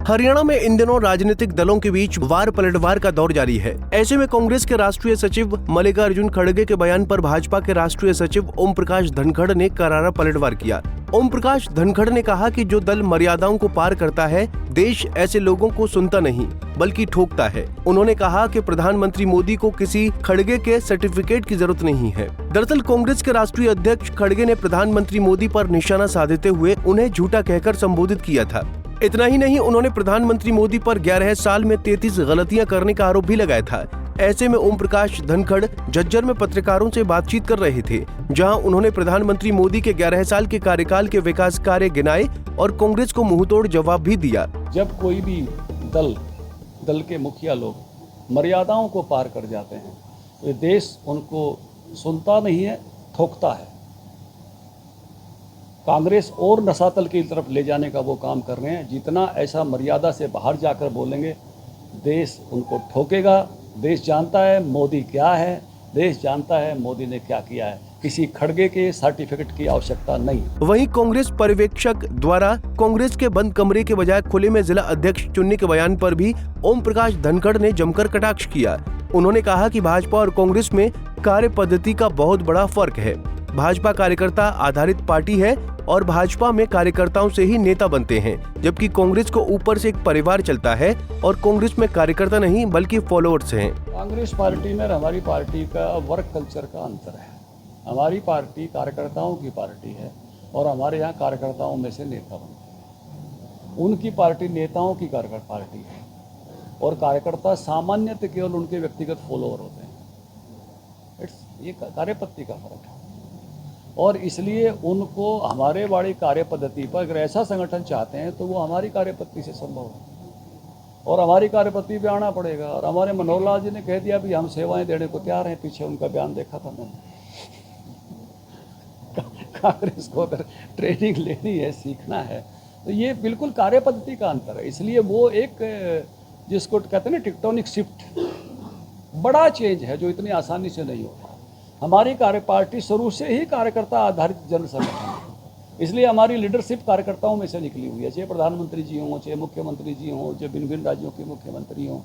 हरियाणा में इन दिनों राजनीतिक दलों के बीच वार पलटवार का दौर जारी है। ऐसे में कांग्रेस के राष्ट्रीय सचिव मल्लिकार्जुन खड़गे के बयान पर भाजपा के राष्ट्रीय सचिव ओम प्रकाश धनखड़ ने करारा पलटवार किया। ओम प्रकाश धनखड़ ने कहा कि जो दल मर्यादाओं को पार करता है, देश ऐसे लोगों को सुनता नहीं बल्कि ठोकता है। उन्होंने कहा कि प्रधानमंत्री मोदी को किसी खड़गे के सर्टिफिकेट की जरूरत नहीं है। दरअसल कांग्रेस के राष्ट्रीय अध्यक्ष खड़गे ने प्रधानमंत्री मोदी पर निशाना साधते हुए उन्हें झूठा कहकर संबोधित किया था। इतना ही नहीं, उन्होंने प्रधानमंत्री मोदी पर 11 साल में 33 गलतियां करने का आरोप भी लगाया था। ऐसे में ओम प्रकाश धनखड़ झज्जर में पत्रकारों से बातचीत कर रहे थे, जहां उन्होंने प्रधानमंत्री मोदी के 11 साल के कार्यकाल के विकास कार्य गिनाए और कांग्रेस को मुंहतोड़ जवाब भी दिया। जब कोई भी दल के मुखिया लोग मर्यादाओं को पार कर जाते हैं तो देश उनको सुनता नहीं है, ठोकता है। कांग्रेस और नशातल की तरफ ले जाने का वो काम कर रहे हैं। जितना ऐसा मर्यादा से बाहर जाकर बोलेंगे, देश उनको ठोकेगा। देश जानता है मोदी क्या है, देश जानता है मोदी ने क्या किया है। किसी खड़गे के सर्टिफिकेट की आवश्यकता नहीं। वहीं कांग्रेस पर्यवेक्षक द्वारा कांग्रेस के बंद कमरे के बजाय खुले में जिला अध्यक्ष चुनने के बयान पर भी ओम प्रकाश धनखड़ ने जमकर कटाक्ष किया। उन्होंने कहा कि भाजपा और कांग्रेस में कार्य पद्धति का बहुत बड़ा फर्क है। भाजपा कार्यकर्ता आधारित पार्टी है और भाजपा में कार्यकर्ताओं से ही नेता बनते हैं, जबकि कांग्रेस को ऊपर से एक परिवार चलता है और कांग्रेस में कार्यकर्ता नहीं बल्कि फॉलोअर्स हैं। कांग्रेस पार्टी में हमारी पार्टी का वर्क कल्चर का अंतर है। हमारी पार्टी कार्यकर्ताओं की पार्टी है और हमारे यहाँ कार्यकर्ताओं में से नेता बनते हैं। उनकी पार्टी नेताओं की कार्यकर्ता पार्टी है और कार्यकर्ता सामान्यतः केवल उनके व्यक्तिगत फॉलोअर होते हैं। ये कार्यपद्धति का फर्क है और इसलिए उनको हमारे वाली कार्य पद्धति पर अगर ऐसा संगठन चाहते हैं तो वो हमारी कार्यपद्धति से संभव है और हमारी कार्यपद्धति पे आना पड़ेगा। और हमारे मनोहर लाल जी ने कह दिया भी हम सेवाएं देने को तैयार हैं। पीछे उनका बयान देखा था मैंने। कांग्रेस को अगर ट्रेनिंग लेनी है, सीखना है, तो ये बिल्कुल कार्य पद्धति का अंतर है। इसलिए वो एक जिसको कहते हैं ना टेक्टोनिक शिफ्ट, बड़ा चेंज है जो इतनी आसानी से नहीं होता। हमारी कार्य पार्टी शुरू से ही कार्यकर्ता आधारित जन संगठन है, इसलिए हमारी लीडरशिप कार्यकर्ताओं में से निकली हुई है। चाहे प्रधानमंत्री जी हों, चाहे मुख्यमंत्री जी हों, चाहे भिन्न भिन्न राज्यों के मुख्यमंत्री हों।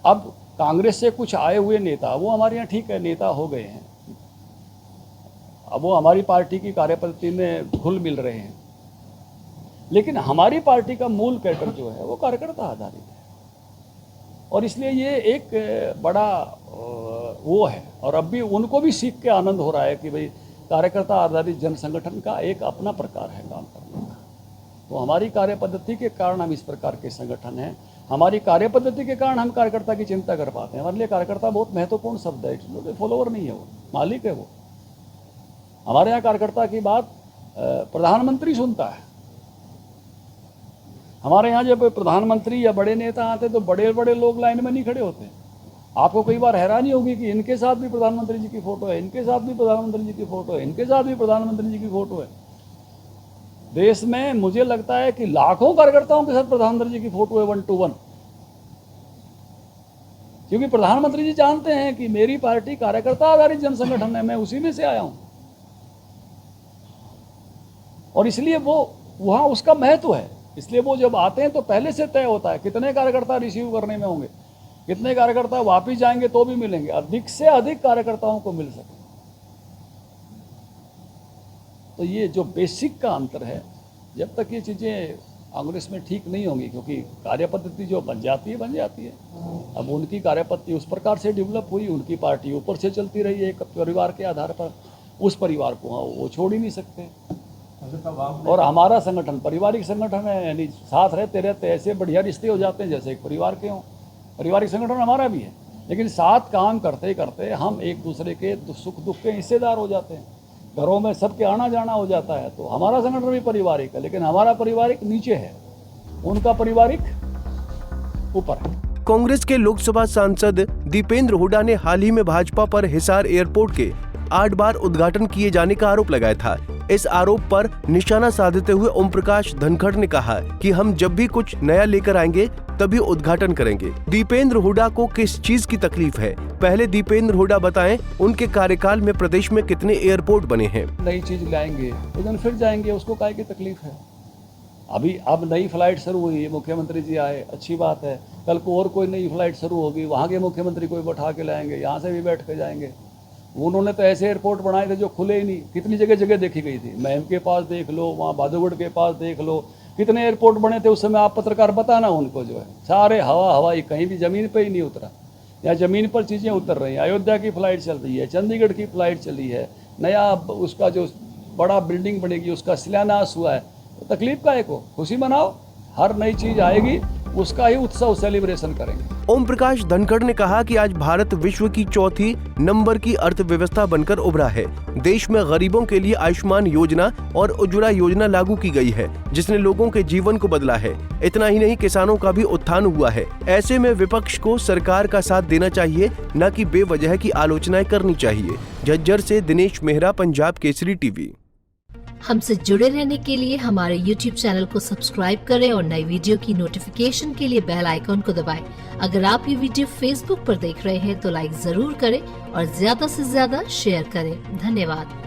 अब कांग्रेस से कुछ आए हुए नेता, वो हमारे यहाँ ठीक है नेता हो गए हैं, अब वो हमारी पार्टी की कार्यपद्धति में घुल मिल रहे हैं, लेकिन हमारी पार्टी का मूल कैडर जो है वो कार्यकर्ता आधारित है और इसलिए ये एक बड़ा वो है। और अब भी उनको भी सीख के आनंद हो रहा है कि भाई कार्यकर्ता आधारित जन संगठन का एक अपना प्रकार है काम करने का। तो हमारी कार्य पद्धति के कारण हम इस प्रकार के संगठन हैं। हमारी कार्य पद्धति के कारण हम कार्यकर्ता की चिंता कर पाते हैं। हमारे लिए कार्यकर्ता बहुत महत्वपूर्ण शब्द है। फॉलोअर नहीं है, वो मालिक है। वो हमारे यहाँ कार्यकर्ता की बात प्रधानमंत्री सुनता है। हमारे यहाँ जब प्रधानमंत्री या बड़े नेता आते तो बड़े बड़े लोग लाइन में नहीं खड़े होते। आपको कई बार हैरानी होगी कि इनके साथ भी प्रधानमंत्री जी की फोटो है, इनके साथ भी प्रधानमंत्री जी की फोटो है, इनके साथ भी प्रधानमंत्री जी की फोटो है। देश में मुझे लगता है कि लाखों कार्यकर्ताओं के साथ प्रधानमंत्री जी की फोटो है 1 to 1, क्योंकि प्रधानमंत्री जी जानते हैं कि मेरी पार्टी कार्यकर्ता आधारित जन संगठन है, मैं उसी में से आया हूं और इसलिए वो वहां उसका महत्व है। इसलिए वो जब आते हैं तो पहले से तय होता है कितने कार्यकर्ता रिसीव करने में होंगे, कितने कार्यकर्ता वापिस जाएंगे तो भी मिलेंगे, अधिक से अधिक कार्यकर्ताओं को मिल सके। तो ये जो बेसिक का अंतर है, जब तक ये चीज़ें कांग्रेस में ठीक नहीं होंगी, क्योंकि कार्यपद्धति जो बन जाती है। अब उनकी कार्यपद्धति उस प्रकार से डेवलप हुई, उनकी पार्टी ऊपर से चलती रही है एक परिवार के आधार पर। उस परिवार को वो छोड़ ही नहीं सकते। और हमारा संगठन पारिवारिक संगठन है, यानी साथ रहते रहते ऐसे बढ़िया रिश्ते हो जाते हैं जैसे एक परिवार के हों। पारिवारिक संगठन हमारा भी है, लेकिन साथ काम करते करते हम एक दूसरे के सुख दुख के हिस्सेदार हो जाते हैं। घरों में सबके आना जाना हो जाता है। तो हमारा संगठन भी पारिवारिक है, लेकिन हमारा पारिवारिक नीचे है, उनका पारिवारिक ऊपर है। कांग्रेस के लोकसभा सांसद दीपेंद्र हुड्डा ने हाल ही में भाजपा पर हिसार एयरपोर्ट के 8 बार उद्घाटन किए जाने का आरोप लगाया था। इस आरोप पर निशाना साधते हुए ओम प्रकाश धनखड़ ने कहा कि हम जब भी कुछ नया लेकर आएंगे तभी उद्घाटन करेंगे। दीपेंद्र हुड्डा को किस चीज की तकलीफ है? पहले दीपेंद्र हुड्डा बताएं, उनके कार्यकाल में प्रदेश में कितने एयरपोर्ट बने हैं? नई चीज लाएंगे तो फिर जाएंगे, उसको काहे की तकलीफ है? अभी अब नई फ्लाइट शुरू हुई है, मुख्यमंत्री जी आए, अच्छी बात है। कल को और कोई नई फ्लाइट शुरू होगी, वहाँ के मुख्यमंत्री को भी बैठा के लाएंगे, यहाँ से भी बैठ के जाएंगे। उन्होंने तो ऐसे एयरपोर्ट बनाए थे जो खुले ही नहीं, कितनी जगह जगह देखी गई थी। महम के पास देख लो, वहाँ बहादुरगढ़ के पास देख लो, कितने एयरपोर्ट बने थे उस समय। आप पत्रकार बताना उनको, जो है सारे हवाई, कहीं भी ज़मीन पर ही नहीं उतरा। या ज़मीन पर चीज़ें उतर रही हैं। अयोध्या की फ़्लाइट चल रही है, चंडीगढ़ की फ़्लाइट चली है, नया उसका जो बड़ा बिल्डिंग बनेगी उसका शिलान्यास हुआ है। तो तकलीफ का एक हो, खुशी मनाओ, हर नई चीज़ आएगी उसका ही उत्सव सेलिब्रेशन करेंगे। ओम प्रकाश धनखड़ ने कहा कि आज भारत विश्व की चौथी नंबर की अर्थव्यवस्था बनकर उभरा है। देश में गरीबों के लिए आयुष्मान योजना और उज्ज्वला योजना लागू की गई है, जिसने लोगों के जीवन को बदला है। इतना ही नहीं, किसानों का भी उत्थान हुआ है। ऐसे में विपक्ष को सरकार का साथ देना चाहिए, न कि बेवजह की आलोचनाएं करनी चाहिए। झज्जर से दिनेश मेहरा, पंजाब केसरी टीवी। हमसे जुड़े रहने के लिए हमारे YouTube चैनल को सब्सक्राइब करें और नई वीडियो की नोटिफिकेशन के लिए बेल आइकॉन को दबाएं। अगर आप ये वीडियो Facebook पर देख रहे हैं तो लाइक जरूर करें और ज्यादा से ज्यादा शेयर करें। धन्यवाद।